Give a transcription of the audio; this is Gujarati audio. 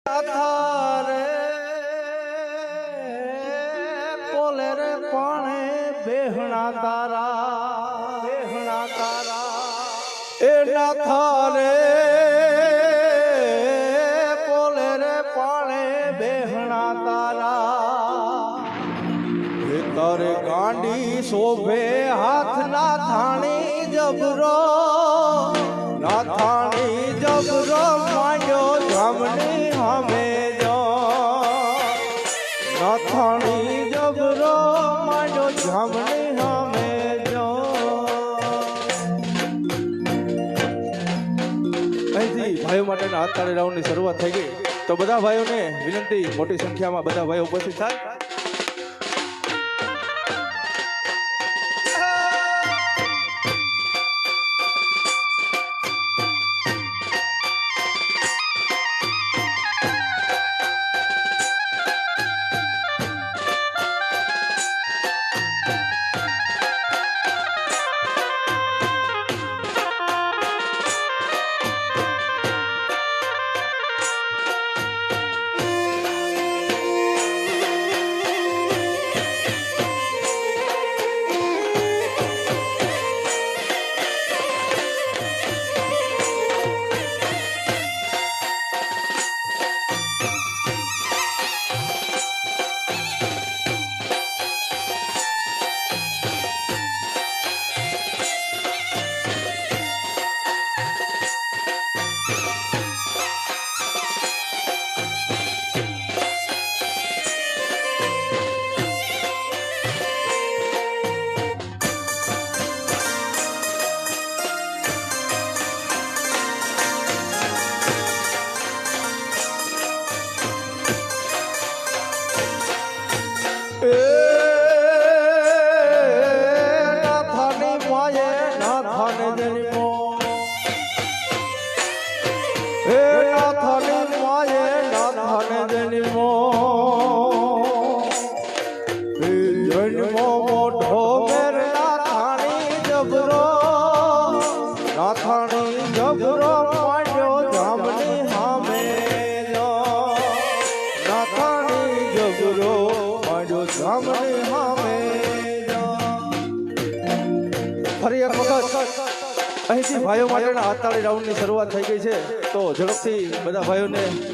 થારે પોલે રે પાણે બેહણા તારા એ ના થારે પોલે રે પાણે બેહણા તારા એ તારે ગાંડી શોભે હાથ ના થાણી જબરો ના થાણી જબરો માંડ્યો જમણી હમે જો ના થાણી જબરો માંડ્યો જમણી હમે જો અહીંથી ભાઈઓ માટેના હાથતાળી રાઉન્ડની શરૂઆત થઈ ગઈ તો બધા ભાઈઓને વિનંતી મોટી સંખ્યામાં બધા ભાઈઓ ઉપસ્થિત થાય ફરી એક વખત અહીંથી ભાઈઓ માટેના હાથતાળી રાઉન્ડની શરૂઆત થઈ ગઈ છે તો ઝડપથી બધા ભાઈઓને